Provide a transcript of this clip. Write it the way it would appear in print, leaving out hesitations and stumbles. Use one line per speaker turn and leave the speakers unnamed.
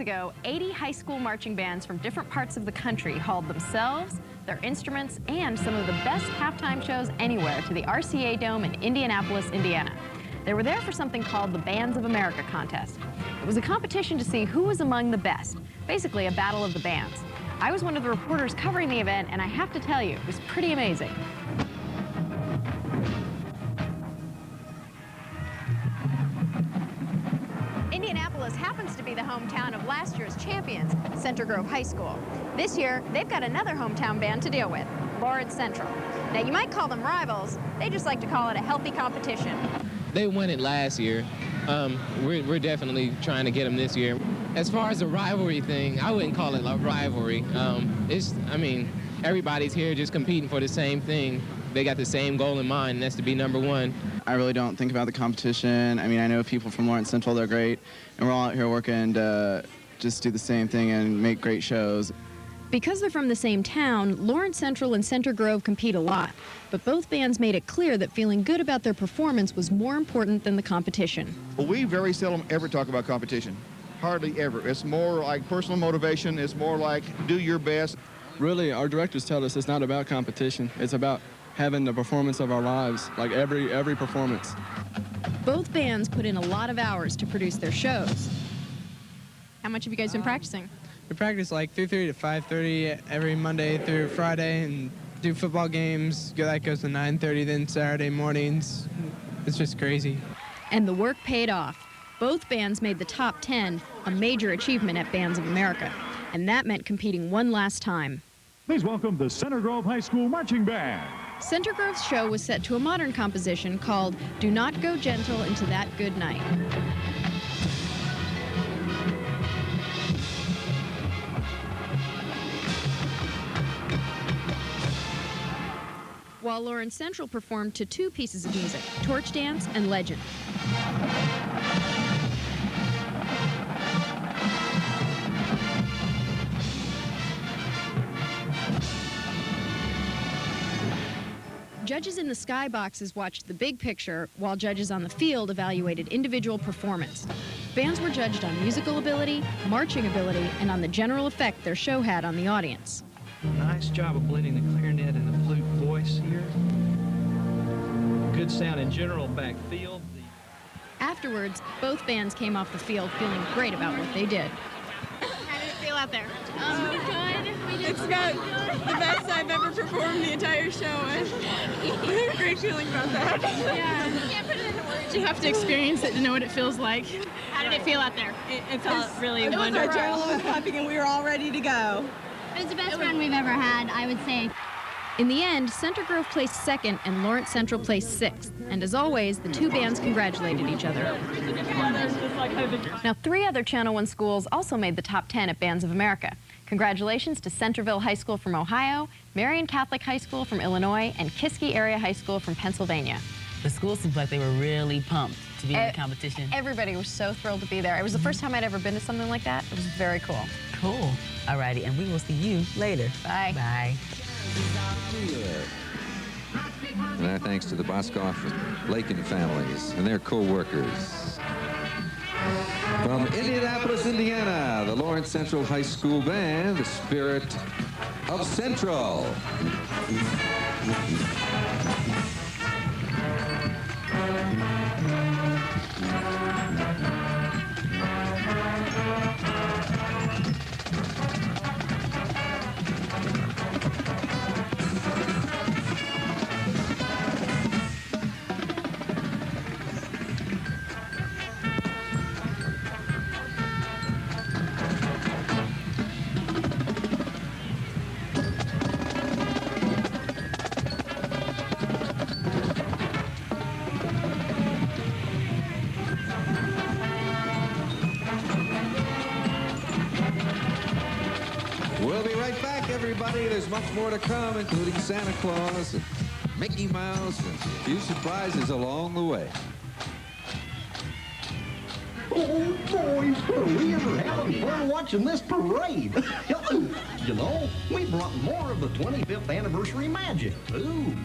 ago, 80 high school marching bands from different parts of the country hauled themselves, their instruments, and some of the best halftime shows anywhere to the RCA Dome in Indianapolis, Indiana. They were there for something called the Bands of America contest. It was a competition to see who was among the best, basically a battle of the bands. I was one of the reporters covering the event, and I have to tell you, it was pretty amazing. Indianapolis happens to be the hometown of last year's champions, Center Grove High School. This year, they've got another hometown band to deal with, Lawrence Central. Now, you might call them rivals. They just like to call it a healthy competition.
They won it last year. We're definitely trying to get them this year. As far as the rivalry thing, I wouldn't call it a rivalry. Everybody's here just competing for the same thing. They got the same goal in mind, and that's to be #1.
I really don't think about the competition. I mean, I know people from Lawrence Central, they're great, and we're all out here working to just do the same thing and make great shows.
Because they're from the same town, Lawrence Central and Center Grove compete a lot, but both bands made it clear that feeling good about their performance was more important than the competition.
Well, we very seldom ever talk about competition. Hardly ever. It's more like personal motivation. It's more like do your best.
Really, our directors tell us it's not about competition. It's about having the performance of our lives, like every performance.
Both bands put in a lot of hours to produce their shows. How much have you guys been practicing?
We practice like 3:30 to 5:30 every Monday through Friday and do football games. That goes to 9:30 then Saturday mornings. It's just crazy.
And the work paid off. Both bands made the top 10, a major achievement at Bands of America. And that meant competing one last time.
Please welcome the Center Grove High School Marching Band.
Center Grove's show was set to a modern composition called Do Not Go Gentle Into That Good Night. While Lawrence Central performed to 2 pieces of music, Torch Dance and Legend. Judges in the skyboxes watched the big picture, while judges on the field evaluated individual performance. Bands were judged on musical ability, marching ability, and on the general effect their show had on the audience.
Nice job of blending the clarinet and the flute voice here. Good sound in general backfield.
Afterwards, both bands came off the field feeling great about what they did.
How did it feel out there?
Good. It's got the best I've ever performed the entire show. I have a great feeling about that.
Yeah. You can't put it into words.
You have to experience it to know what it feels like.
How did it feel out there?
It felt really wonderful.
Our adrenaline was pumping and we were all ready to go.
It was the best run we've ever had, I would say.
In the end, Center Grove placed 2nd and Lawrence Central placed 6th. And as always, the 2 bands congratulated each other. Now, 3 other Channel 1 schools also made the top 10 at Bands of America. Congratulations to Centerville High School from Ohio, Marion Catholic High School from Illinois, and Kiski Area High School from Pennsylvania.
The school seems like they were really pumped to be in the competition.
Everybody was so thrilled to be there. It was the first time I'd ever been to something like that. It was very cool.
Cool. All righty, and we will see you later.
Bye.
Bye.
And our thanks to the Boscoff and Lakin families and their co-workers. From Indianapolis, Indiana, the Lawrence Central High School Band, the Spirit of Central. We'll be right back, everybody. There's much more to come, including Santa Claus and Mickey Mouse and a few surprises along the way.
Oh, boys, are we ever having fun watching this parade? You know, we brought more of the 25th anniversary magic. Ooh.